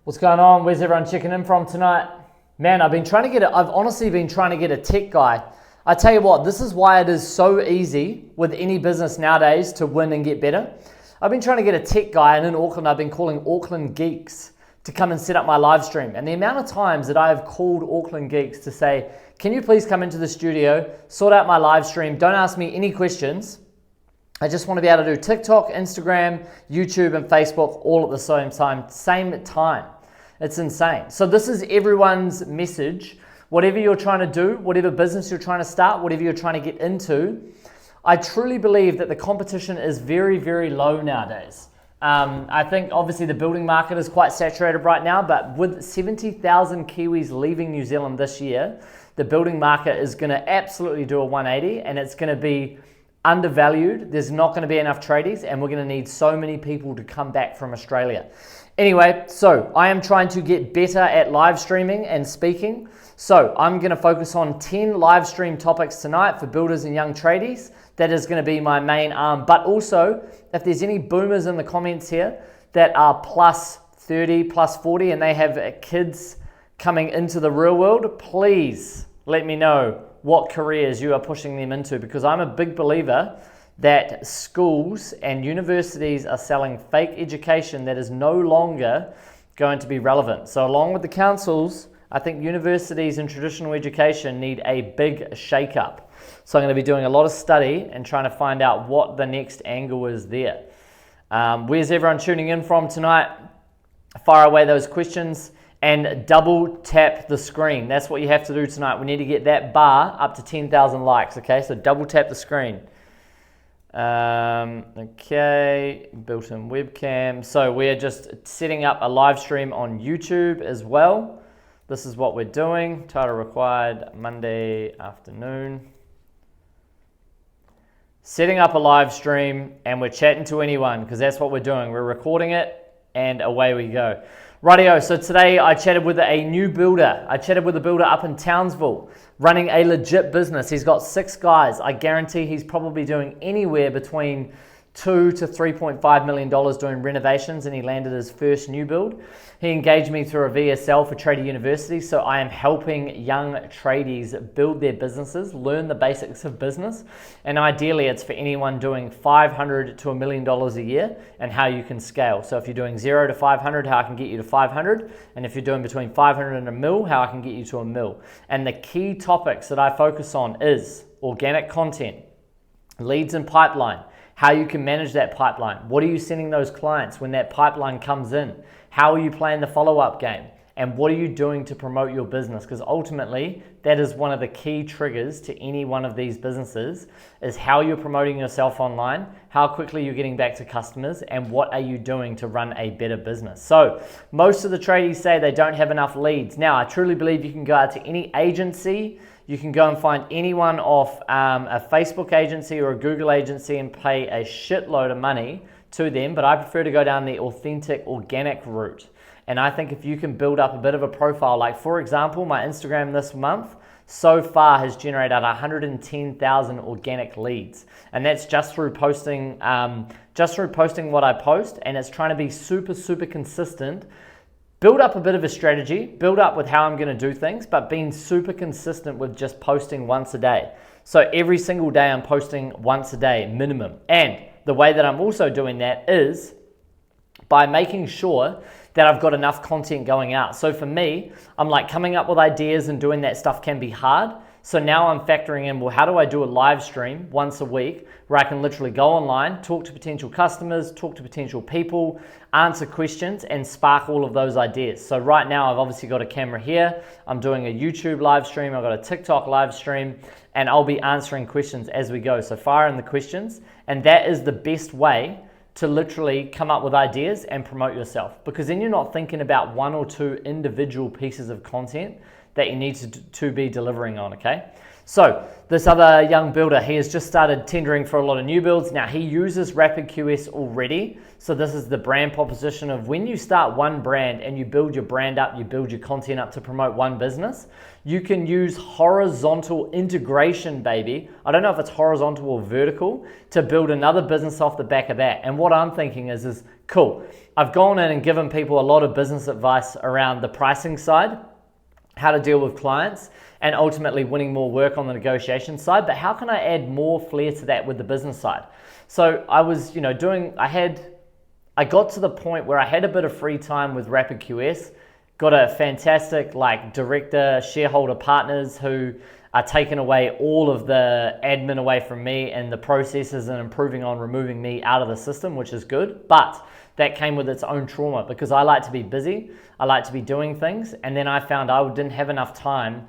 What's going on? Where's everyone checking in from tonight? Man, I've honestly been trying to get a tech guy. I tell you what, this is why it is so easy with any business nowadays to win and get better. I've been trying to get a tech guy, and in Auckland, I've been calling Auckland Geeks to come and set up my live stream. And the amount of times that I have called Auckland Geeks to say, can you please come into the studio, sort out my live stream, don't ask me any questions. I just want to be able to do TikTok, Instagram, YouTube, and Facebook all at the same time. It's insane. So this is everyone's message. Whatever you're trying to do, whatever business you're trying to start, whatever you're trying to get into, I truly believe that the competition is very, very low nowadays. I think obviously the building market is quite saturated right now, but with 70,000 Kiwis leaving New Zealand this year, the building market is going to absolutely do a 180, and it's going to be undervalued. There's not going to be enough tradies, and we're going to need so many people to come back from Australia. Anyway, so I am trying to get better at live streaming and speaking. So I'm going to focus on 10 live stream topics tonight for builders and young tradies. That is going to be my main arm. But also, if there's any boomers in the comments here that are plus 30, plus 40, and they have kids coming into the real world, please let me know what careers you are pushing them into, because I'm a big believer that schools and universities are selling fake education that is no longer going to be relevant. So along with the councils, I think universities and traditional education need a big shake-up. So I'm going to be doing a lot of study and trying to find out what the next angle is there. Where's everyone tuning in from tonight? Fire away those questions and double tap the screen. That's what you have to do tonight. We need to get that bar up to 10,000 likes, okay? So double tap the screen. Okay, built-in webcam. So we're just setting up a live stream on YouTube as well. This is what we're doing. Title required Monday afternoon. Setting up a live stream, and we're chatting to anyone, because that's what we're doing. We're recording it and away we go. Rightio, so today I chatted with a new builder. I chatted with a builder up in Townsville, running a legit business. He's got 6 guys. I guarantee he's probably doing anywhere between $2 to $3.5 million doing renovations, and he landed his first new build. He engaged me through a VSL for Trader University, so I am helping young tradies build their businesses, learn the basics of business, and ideally it's for anyone doing $500 to $1 million a year and how you can scale. So if you're doing 0 to 500, how I can get you to 500, and if you're doing between 500 and a mil, how I can get you to a mil. And the key topics that I focus on is organic content, leads and pipeline, how you can manage that pipeline. What are you sending those clients when that pipeline comes in? How are you playing the follow-up game? And what are you doing to promote your business? Because ultimately, that is one of the key triggers to any one of these businesses, is how you're promoting yourself online, how quickly you're getting back to customers, and what are you doing to run a better business. So most of the tradies say they don't have enough leads. Now, I truly believe you can go out to any agency. You can go and find anyone off a Facebook agency or a Google agency and pay a shitload of money to them, but I prefer to go down the authentic, organic route. And I think if you can build up a bit of a profile, like for example, my Instagram this month so far has generated 110,000 organic leads. And that's just through posting what I post, and it's trying to be super, super consistent. Build up a bit of a strategy, build up with how I'm going to do things, but being super consistent with just posting once a day. So every single day I'm posting once a day minimum. And the way that I'm also doing that is by making sure that I've got enough content going out. So for me, I'm like, coming up with ideas and doing that stuff can be hard. So now I'm factoring in, well, how do I do a live stream once a week where I can literally go online, talk to potential customers, talk to potential people, answer questions, and spark all of those ideas. So right now I've obviously got a camera here. I'm doing a YouTube live stream. I've got a TikTok live stream, and I'll be answering questions as we go. So fire in the questions, and that is the best way to literally come up with ideas and promote yourself, because then you're not thinking about 1 or 2 individual pieces of content that you need to be delivering on, okay? So this other young builder, he has just started tendering for a lot of new builds. Now he uses RapidQS already. So this is the brand proposition of when you start one brand and you build your brand up, you build your content up to promote one business, you can use horizontal integration, baby. I don't know if it's horizontal or vertical, to build another business off the back of that. And what I'm thinking is Cool. I've gone in and given people a lot of business advice around the pricing side, how to deal with clients, and ultimately winning more work on the negotiation side. But how can I add more flair to that with the business side? So I was, I got to the point where I had a bit of free time with RapidQS, got a fantastic director, shareholder partners who are taking away all of the admin away from me and the processes and improving on removing me out of the system, which is good. But that came with its own trauma because I like to be busy. I like to be doing things. And then I found I didn't have enough time.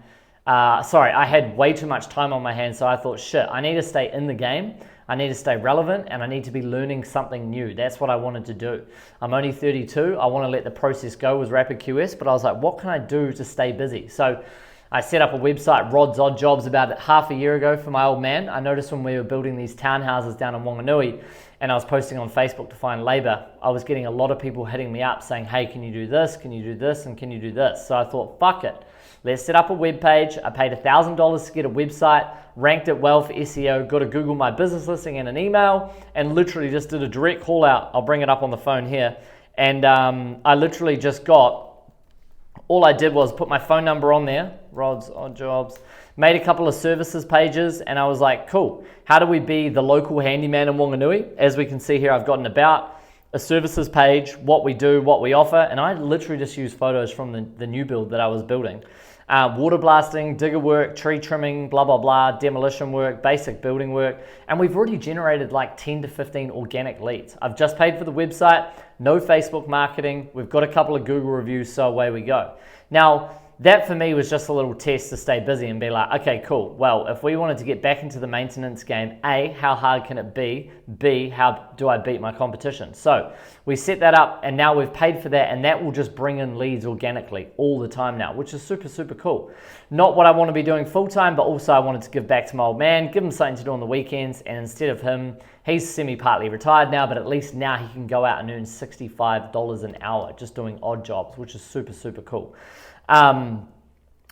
I had way too much time on my hands. So I thought, shit, I need to stay in the game. I need to stay relevant and I need to be learning something new. That's what I wanted to do. I'm only 32. I want to let the process go with RapidQS, but I was like, what can I do to stay busy? So I set up a website, Rod's Odd Jobs, about half a year ago for my old man. I noticed when we were building these townhouses down in Wanganui and I was posting on Facebook to find labor, I was getting a lot of people hitting me up saying, hey, can you do this? Can you do this? And can you do this? So I thought, fuck it. Let's set up a web page. I paid $1,000 to get a website, ranked it well for SEO, got to Google my business listing and an email, and literally just did a direct call out. I'll bring it up on the phone here. And I literally just all I did was put my phone number on there, Rod's Odd Jobs, made a couple of services pages, and I was like, cool, how do we be the local handyman in Wanganui? As we can see here, I've got an about, a services page, what we do, what we offer, and I literally just used photos from the new build that I was building. Water blasting, digger work, tree trimming, blah, blah, blah, demolition work, basic building work, and we've already generated like 10 to 15 organic leads. I've just paid for the website, no Facebook marketing, we've got a couple of Google reviews, so away we go. Now, that for me was just a little test to stay busy and be like, okay, cool. Well, if we wanted to get back into the maintenance game, A, how hard can it be? B, how do I beat my competition? So we set that up and now we've paid for that and that will just bring in leads organically all the time now, which is super, super cool. Not what I want to be doing full time, but also I wanted to give back to my old man, give him something to do on the weekends. And instead of him, he's semi-partly retired now, but at least now he can go out and earn $65 an hour just doing odd jobs, which is super, super cool.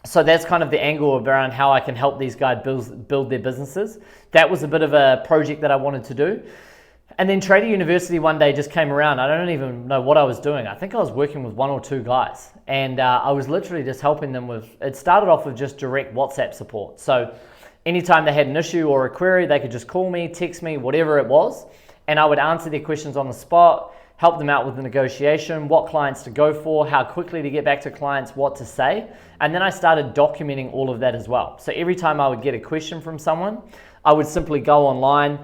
So that's kind of the angle around how I can help these guys build their businesses. That was a bit of a project that I wanted to do. And then Trader University one day just came around. I don't even know what I was doing. I think I was working with 1 or 2 guys. And I was literally just helping them with, it started off with just direct WhatsApp support. So anytime they had an issue or a query, they could just call me, text me, whatever it was. And I would answer their questions on the spot, help them out with the negotiation, what clients to go for, how quickly to get back to clients, what to say. And then I started documenting all of that as well. So every time I would get a question from someone, I would simply go online,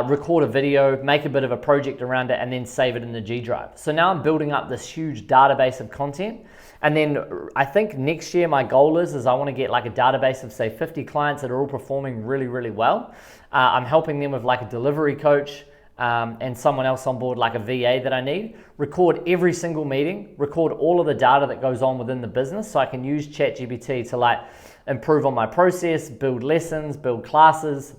record a video, make a bit of a project around it, and then save it in the G Drive. So now I'm building up this huge database of content. And then I think next year my goal is I want to get like a database of say 50 clients that are all performing really, really well. I'm helping them with like a delivery coach, and someone else on board like a VA that I need, record every single meeting, record all of the data that goes on within the business so I can use ChatGPT to like improve on my process, build lessons, build classes,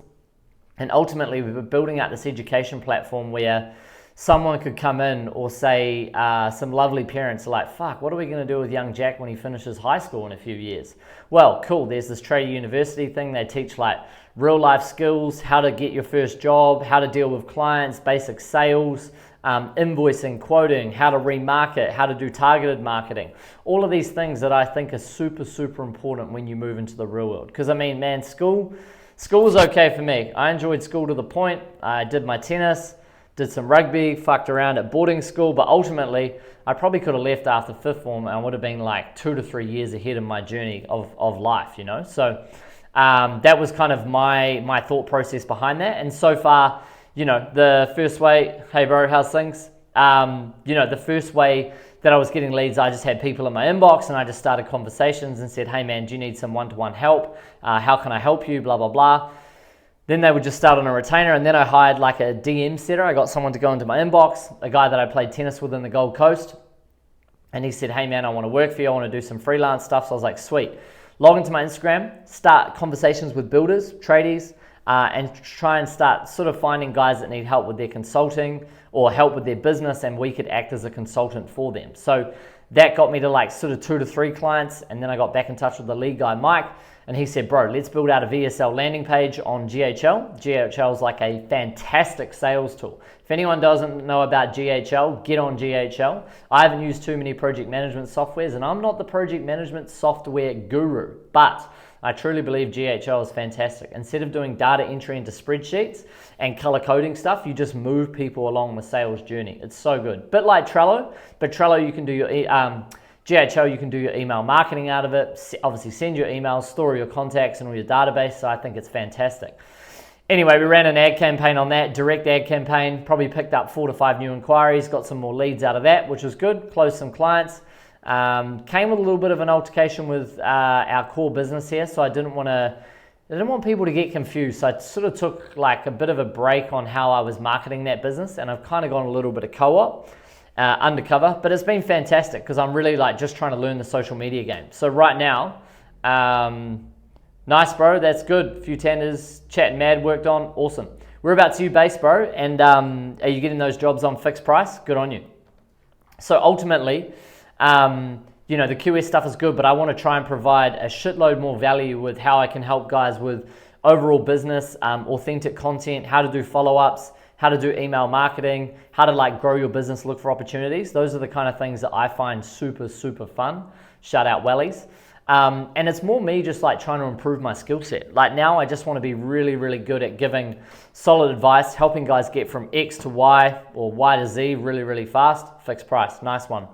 and ultimately we're building out this education platform where someone could come in or say some lovely parents are like, fuck, what are we going to do with young Jack when he finishes high school in a few years? Well, cool, there's this Trader University thing. They teach like real life skills, how to get your first job, how to deal with clients, basic sales, invoicing, quoting, how to remarket, how to do targeted marketing. All of these things that I think are super, super important when you move into the real world. Because I mean, man, school was okay for me. I enjoyed school to the point. I did my tennis, did some rugby, fucked around at boarding school, but ultimately I probably could have left after 5th form and I would have been like 2 to 3 years ahead in my journey of life, you know? So that was kind of my thought process behind that. And so far, you know, the first way, hey bro, how's things? You know, the first way that I was getting leads, I just had people in my inbox and I just started conversations and said, hey man, do you need some one-to-one help? How can I help you? Blah, blah, blah. Then they would just start on a retainer, and then I hired like a DM setter. I got someone to go into my inbox, a guy that I played tennis with in the Gold Coast. And he said, hey man, I want to work for you. I want to do some freelance stuff. So I was like, sweet. Log into my Instagram, start conversations with builders, tradies, and try and start sort of finding guys that need help with their consulting or help with their business, and we could act as a consultant for them. So that got me to like sort of 2 to 3 clients, and then I got back in touch with the lead guy, Mike, And he said, bro, let's build out a VSL landing page on GHL. GHL is like a fantastic sales tool. If anyone doesn't know about GHL, get on GHL. I haven't used too many project management softwares, and I'm not the project management software guru, but I truly believe GHL is fantastic. Instead of doing data entry into spreadsheets and color coding stuff, you just move people along the sales journey. It's so good. Bit like Trello, but Trello you can do your GHL, you can do your email marketing out of it. Obviously send your emails, store your contacts in all your database. So I think it's fantastic. Anyway, we ran an ad campaign on that, direct ad campaign, probably picked up 4 to 5 new inquiries, got some more leads out of that, which was good, closed some clients. Came with a little bit of an altercation with our core business here, so I didn't want people to get confused. So I sort of took like a bit of a break on how I was marketing that business, and I've kind of gone a little bit of co-op, undercover, but it's been fantastic because I'm really like just trying to learn the social media game. So right now, nice, bro. That's good. A few tenders, chat mad worked on. Awesome. Whereabouts are you based, bro? And are you getting those jobs on fixed price? Good on you. So ultimately, you know, the QS stuff is good, but I want to try and provide a shitload more value with how I can help guys with overall business, authentic content, how to do follow-ups, how to do email marketing, how to like grow your business, look for opportunities. Those are the kind of things that I find super, super fun. Shout out Wellies. And it's more me just like trying to improve my skill set. Like now I just want to be really, really good at giving solid advice, helping guys get from X to Y or Y to Z really, really fast. Fixed price, nice one.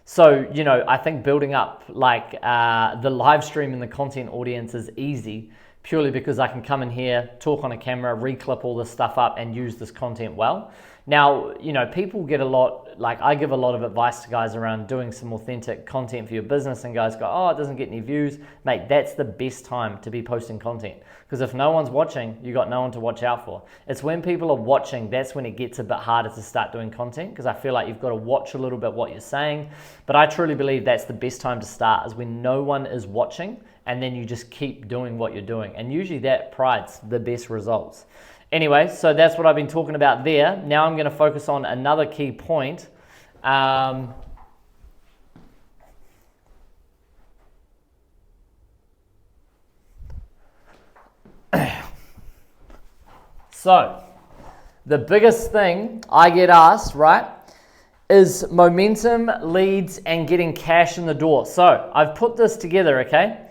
So, you know, I think building up like the live stream and the content audience is easy purely because I can come in here, talk on a camera, reclip all this stuff up and use this content well. Now, you know, people get a lot, like I give a lot of advice to guys around doing some authentic content for your business, and guys go, oh, it doesn't get any views. Mate, that's the best time to be posting content, because if no one's watching, you got no one to watch out for. It's when people are watching, that's when it gets a bit harder to start doing content, because I feel like you've got to watch a little bit what you're saying. But I truly believe that's the best time to start, is when no one is watching, and then you just keep doing what you're doing. And usually that provides the best results. Anyway, so that's what I've been talking about there. Now I'm going to focus on another key point. So, the biggest thing I get asked, right, is momentum, leads, and getting cash in the door. So, I've put this together, okay?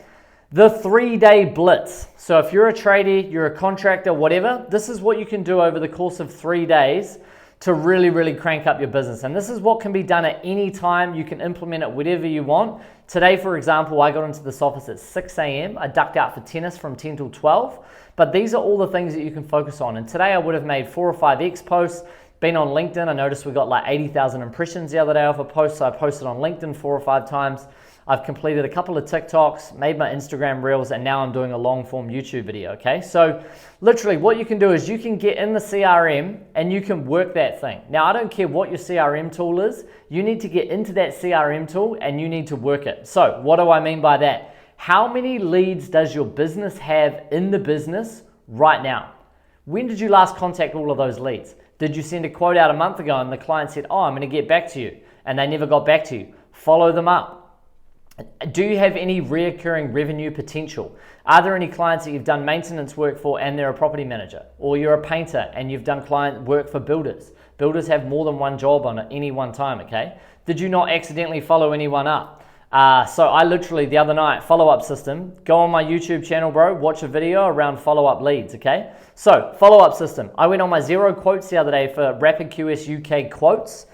The 3-day blitz. So if you're a tradie, you're a contractor, whatever, this is what you can do over the course of 3 days to really, really crank up your business. And this is what can be done at any time. You can implement it whatever you want. Today, for example, I got into this office at 6 a.m. I ducked out for tennis from 10 till 12. But these are all the things that you can focus on. And today I would have made 4 or 5 X posts, been on LinkedIn. I noticed we got like 80,000 impressions the other day off a post. So I posted on LinkedIn 4 or 5 times. I've completed a couple of TikToks, made my Instagram reels, and now I'm doing a long form YouTube video, okay? So literally what you can do is you can get in the CRM and you can work that thing. Now, I don't care what your CRM tool is, you need to get into that CRM tool and you need to work it. So what do I mean by that? How many leads does your business have in the business right now? When did you last contact all of those leads? Did you send a quote out a month ago and the client said, oh, I'm gonna get back to you, and they never got back to you? Follow them up. Do you have any reoccurring revenue potential? Are there any clients that you've done maintenance work for and they're a property manager? Or you're a painter and you've done client work for builders? Builders have more than one job on at any one time, okay? Did you not accidentally follow anyone up? So I literally, the other night, follow-up system, go on my YouTube channel, bro, watch a video around follow-up leads, okay? So, follow-up system. I went on my 0 quotes the other day for Rapid QS UK quotes.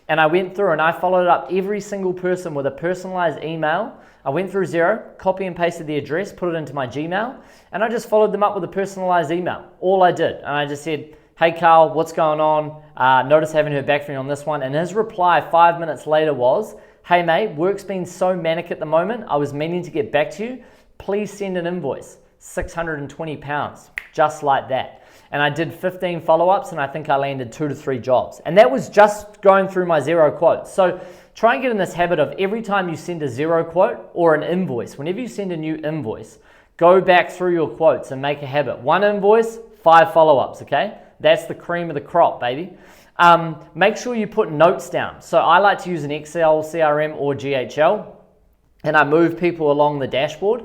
And I went through and I followed up every single person with a personalized email. I went through 0, copy and pasted the address, put it into my Gmail, and I just followed them up with a personalized email. All I did. And I just said, hey Carl, what's going on? Notice I haven't heard back from you on this one. And his reply 5 minutes later was, hey mate, work's been so manic at the moment, I was meaning to get back to you. Please send an invoice, £620, just like that. And I did 15 follow-ups and I think I landed 2 to 3 jobs. And that was just going through my 0 quotes. So try and get in this habit of every time you send a 0 quote or an invoice, whenever you send a new invoice, go back through your quotes and make a habit. 1 invoice, 5 follow-ups, okay? That's the cream of the crop, baby. Make sure you put notes down. So I like to use an Excel, CRM, or GHL. and I move people along the dashboard.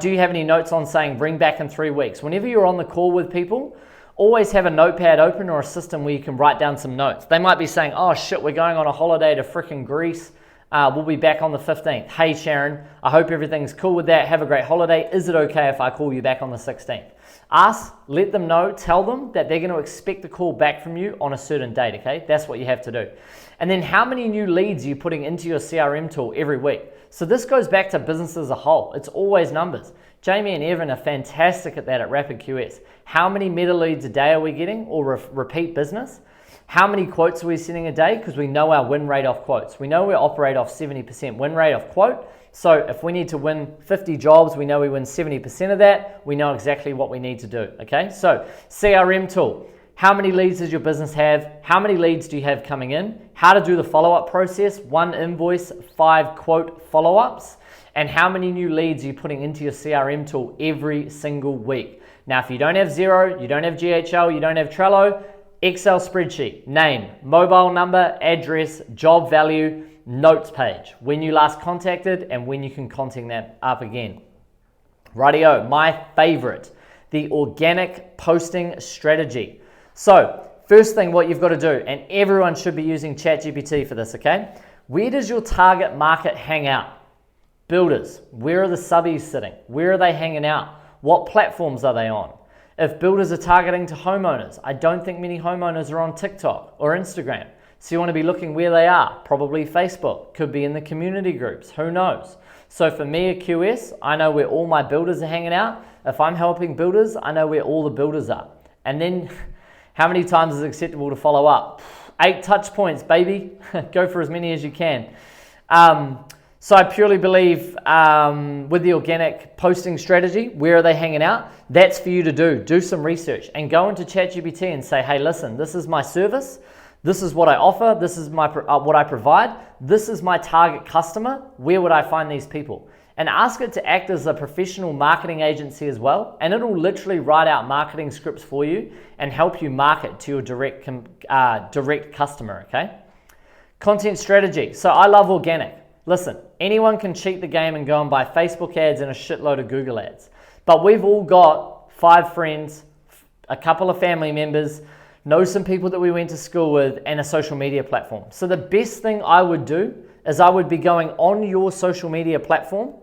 Do you have any notes on saying bring back in 3 weeks? Whenever you're on the call with people, always have a notepad open or a system where you can write down some notes. They might be saying, oh shit, we're going on a holiday to frickin' Greece. We'll be back on the 15th. Hey Sharon, I hope everything's cool with that. Have a great holiday. Is it okay if I call you back on the 16th? Ask, let them know, tell them that they're going to expect a call back from you on a certain date, okay? That's what you have to do. And then how many new leads are you putting into your CRM tool every week? So this goes back to business as a whole. It's always numbers. Jamie and Evan are fantastic at that at RapidQS. How many meta leads a day are we getting, or repeat business? How many quotes are we sending a day? Because we know our win rate off quotes. We know we operate off 70% win rate off quote. So if we need to win 50 jobs, we know we win 70% of that. We know exactly what we need to do, okay? So CRM tool. How many leads does your business have? How many leads do you have coming in? How to do the follow-up process, 1 invoice, 5 quote follow-ups, and how many new leads are you putting into your CRM tool every single week? Now, if you don't have Xero, you don't have GHL, you don't have Trello, Excel spreadsheet, name, mobile number, address, job value, notes page, when you last contacted and when you can contact that up again. Rightio, my favorite, the organic posting strategy. So first thing what you've got to do, and everyone should be using ChatGPT for this, okay? Where does your target market hang out? Builders, where are the subbies sitting? Where are they hanging out? What platforms are they on? If builders are targeting to homeowners, I don't think many homeowners are on TikTok or Instagram. So you want to be looking where they are, probably Facebook, could be in the community groups, who knows? So for me at QS, I know where all my builders are hanging out. If I'm helping builders, I know where all the builders are. And then how many times is it acceptable to follow up? 8 touch points, baby. Go for as many as you can. So I purely believe with the organic posting strategy, where are they hanging out? That's for you to do. Do some research and go into ChatGPT and say, hey, listen, this is my service. This is what I offer. This is my what I provide. This is my target customer. Where would I find these people? And ask it to act as a professional marketing agency as well. And it'll literally write out marketing scripts for you and help you market to your direct customer, okay? Content strategy. So I love organic. Listen, anyone can cheat the game and go and buy Facebook ads and a shitload of Google ads. But we've all got 5 friends, a couple of family members, know some people that we went to school with, and a social media platform. So the best thing I would do is I would be going on your social media platform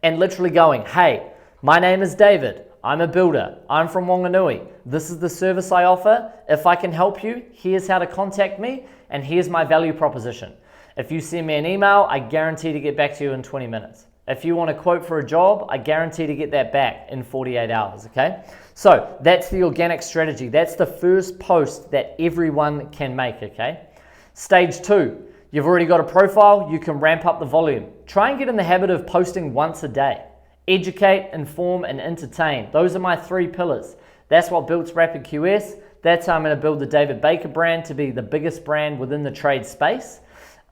and literally going, hey, my name is David. I'm a builder. I'm from Wanganui. This is the service I offer. If I can help you, here's how to contact me, and here's my value proposition. If you send me an email, I guarantee to get back to you in 20 minutes. If you want a quote for a job, I guarantee to get that back in 48 hours, okay? So that's the organic strategy. That's the first post that everyone can make, okay? Stage 2, you've already got a profile, you can ramp up the volume. Try and get in the habit of posting once a day. Educate, inform, and entertain. Those are my 3 pillars. That's what builds RapidQS. That's how I'm going to build the David Baker brand to be the biggest brand within the trade space.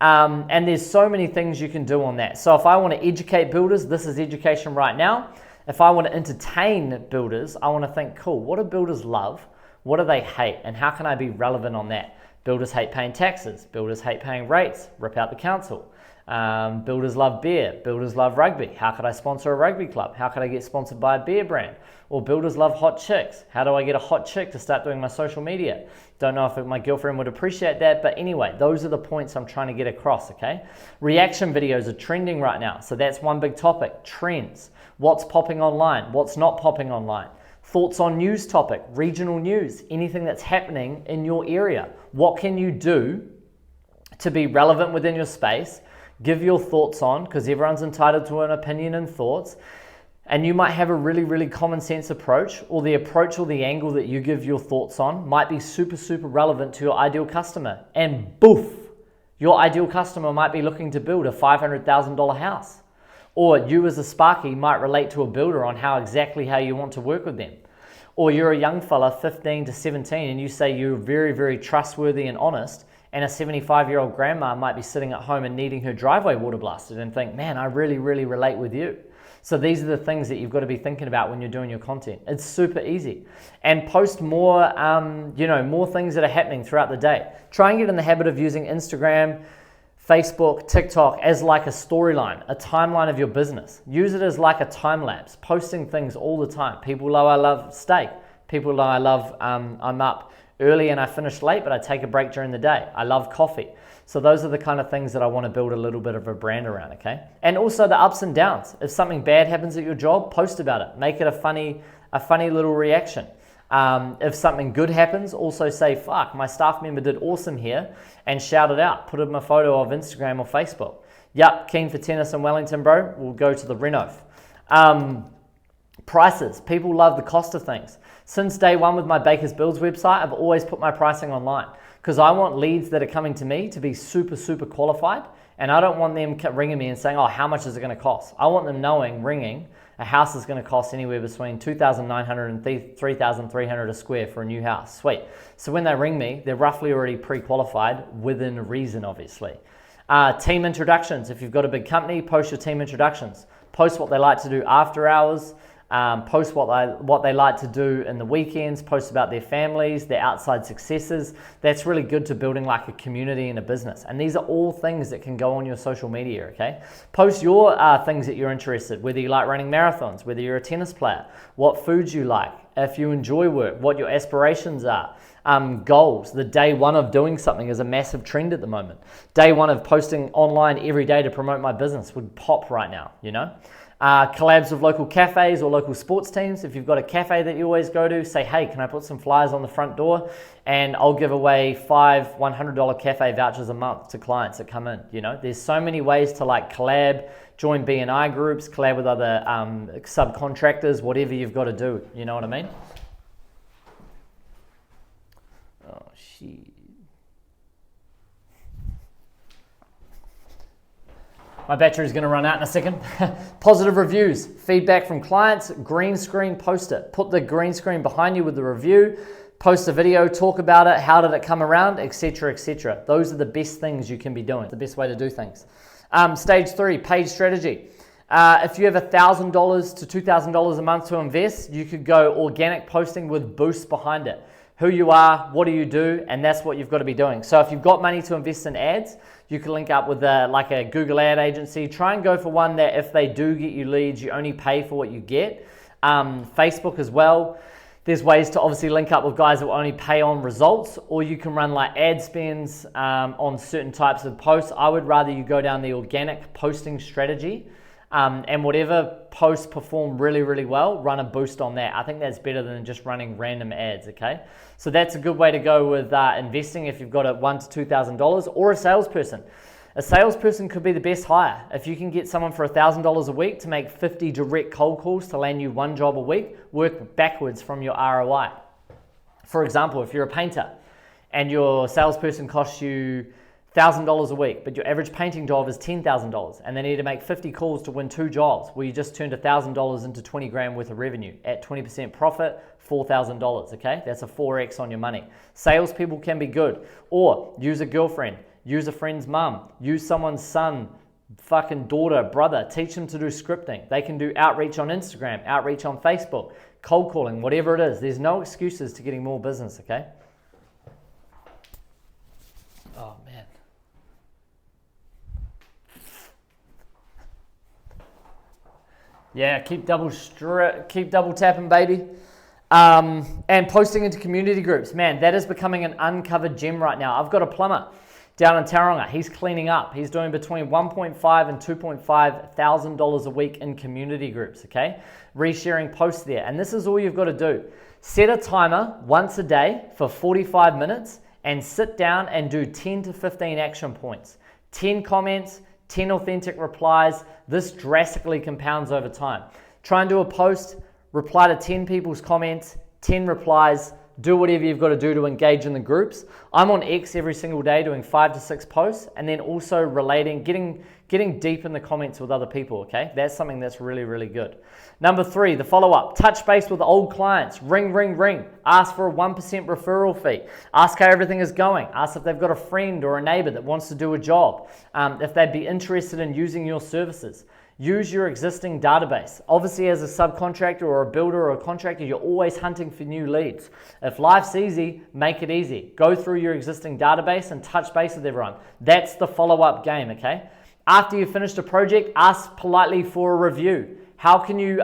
And there's so many things you can do on that. So if I want to educate builders, this is education right now. If I want to entertain builders, I want to think, cool, what do builders love? What do they hate? And how can I be relevant on that? Builders hate paying taxes. Builders hate paying rates. Rip out the council. Builders love beer. Builders love rugby. How could I sponsor a rugby club? How could I get sponsored by a beer brand? Or builders love hot chicks. How do I get a hot chick to start doing my social media? Don't know if my girlfriend would appreciate that, but anyway, those are the points I'm trying to get across, okay? Reaction videos are trending right now, so that's one big topic. Trends. What's popping online? What's not popping online? Thoughts on news topic, regional news, anything that's happening in your area. What can you do to be relevant within your space? Give your thoughts on, because everyone's entitled to an opinion and thoughts. And you might have a really, really common sense approach, or the approach or the angle that you give your thoughts on might be super, super relevant to your ideal customer. And boof, your ideal customer might be looking to build a $500,000 house. Or you as a Sparky might relate to a builder on how you want to work with them. Or you're a young fella, 15 to 17, and you say you're very, very trustworthy and honest, and a 75-year-old grandma might be sitting at home and needing her driveway water blasted and think, man, I really, really relate with you. So these are the things that you've got to be thinking about when you're doing your content. It's super easy. And post more, more things that are happening throughout the day. Try and get in the habit of using Instagram, Facebook, TikTok as like a storyline, a timeline of your business. Use it as like a time lapse, posting things all the time. People know I love steak. People know I love, I'm up early and I finish late, but I take a break during the day. I love coffee. So those are the kind of things that I want to build a little bit of a brand around, okay? And also the ups and downs. If something bad happens at your job, post about it. Make it a funny little reaction. If something good happens, also say, fuck, my staff member did awesome here, and shout it out. Put in a photo of Instagram or Facebook. Yup, keen for tennis in Wellington, bro? We'll go to the Reno. Prices. People love the cost of things. Since day one with my Baker's Builds website, I've always put my pricing online because I want leads that are coming to me to be super, super qualified, and I don't want them ringing me and saying, oh, how much is it going to cost? I want them knowing, ringing, a house is going to cost anywhere between $2,900 and $3,300 a square for a new house. Sweet. So when they ring me, they're roughly already pre-qualified within reason, obviously. Team introductions. If you've got a big company, post your team introductions. Post what they like to do after hours. Post what they like to do in the weekends, post about their families, their outside successes. That's really good to building like a community and a business. And these are all things that can go on your social media, okay? Post your things that you're interested, whether you like running marathons, whether you're a tennis player, what foods you like, if you enjoy work, what your aspirations are. Goals. The day one of doing something is a massive trend at the moment. Day one of posting online every day to promote my business would pop right now, you know? Collabs with local cafes or local sports teams. If you've got a cafe that you always go to, say, hey, can I put some flyers on the front door? And I'll give away 5 $100 cafe vouchers a month to clients that come in. You know, there's so many ways to like collab, join BNI groups, collab with other subcontractors, whatever you've got to do. You know what I mean? Oh, shit. My battery is going to run out in a second. Positive reviews, feedback from clients, green screen, post it. Put the green screen behind you with the review, post a video, talk about it, how did it come around, etc., etc. Those are the best things you can be doing, the best way to do things. Stage 3, paid strategy. If you have $1,000 to $2,000 a month to invest, you could go organic posting with boosts behind it. Who you are, what do you do, and that's what you've got to be doing. So if you've got money to invest in ads, you can link up with like a Google ad agency. Try and go for one that if they do get you leads, you only pay for what you get. Facebook as well. There's ways to obviously link up with guys that will only pay on results, or you can run like ad spends on certain types of posts. I would rather you go down the organic posting strategy. And whatever posts perform really, really well, run a boost on that. I think that's better than just running random ads, okay? So that's a good way to go with investing if you've got a $1,000 to $2,000, or a salesperson. A salesperson could be the best hire. If you can get someone for $1,000 a week to make 50 direct cold calls to land you one job a week, work backwards from your ROI. For example, if you're a painter and your salesperson costs you $1,000 a week, but your average painting job is $10,000 and they need to make 50 calls to win 2 jobs, well, you just turned $1,000 into 20 grand worth of revenue at 20% profit, $4,000, okay? That's a 4x on your money. Salespeople can be good, or use a girlfriend, use a friend's mum, use someone's son, fucking daughter, brother, teach them to do scripting. They can do outreach on Instagram, outreach on Facebook, cold calling, whatever it is. There's no excuses to getting more business, okay? Oh, man. Yeah, keep double tapping, baby. And posting into community groups. Man, that is becoming an uncovered gem right now. I've got a plumber down in Tauranga. He's cleaning up. He's doing between $1.5 and $2.5 thousand a week in community groups, okay? Resharing posts there. And this is all you've got to do. Set a timer once a day for 45 minutes and sit down and do 10 to 15 action points. 10 comments, 10 authentic replies. This drastically compounds over time. Try and do a post, reply to 10 people's comments, 10 replies, do whatever you've got to do to engage in the groups. I'm on X every single day doing 5 to 6 posts, and then also relating, getting deep in the comments with other people, okay? That's something that's really, really good. Number 3, the follow-up. Touch base with old clients. Ring, ring, ring. Ask for a 1% referral fee. Ask how everything is going. Ask if they've got a friend or a neighbor that wants to do a job, if they'd be interested in using your services. Use your existing database. Obviously, as a subcontractor or a builder or a contractor, you're always hunting for new leads. If life's easy, make it easy. Go through your existing database and touch base with everyone. That's the follow-up game, okay? After you've finished a project, ask politely for a review. How can you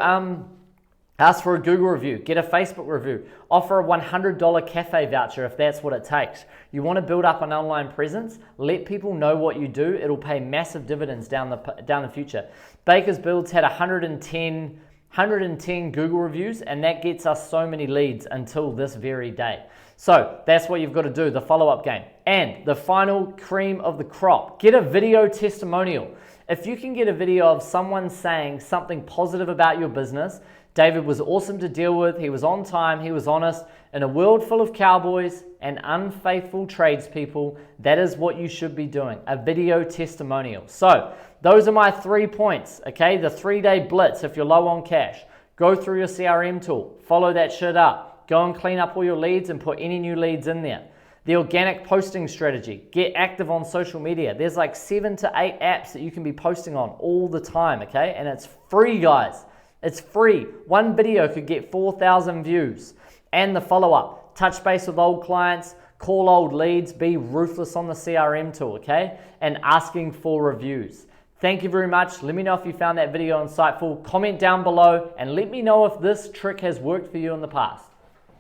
ask for a Google review, get a Facebook review, offer a $100 cafe voucher if that's what it takes. You want to build up an online presence, let people know what you do. It'll pay massive dividends down the future. Baker's Builds had 110 Google reviews, and that gets us so many leads until this very day. So that's what you've got to do, the follow-up game. And the final cream of the crop, get a video testimonial. If you can get a video of someone saying something positive about your business, David was awesome to deal with, he was on time, he was honest. In a world full of cowboys and unfaithful tradespeople, that is what you should be doing, a video testimonial. So those are my 3 points, okay? The 3-day blitz if you're low on cash. Go through your CRM tool, follow that shit up. Go and clean up all your leads and put any new leads in there. The organic posting strategy, get active on social media. There's like 7 to 8 apps that you can be posting on all the time, okay? And it's free, guys. It's free. One video could get 4,000 views. And the follow-up, touch base with old clients, call old leads, be ruthless on the CRM tool, okay? And asking for reviews. Thank you very much. Let me know if you found that video insightful. Comment down below and let me know if this trick has worked for you in the past.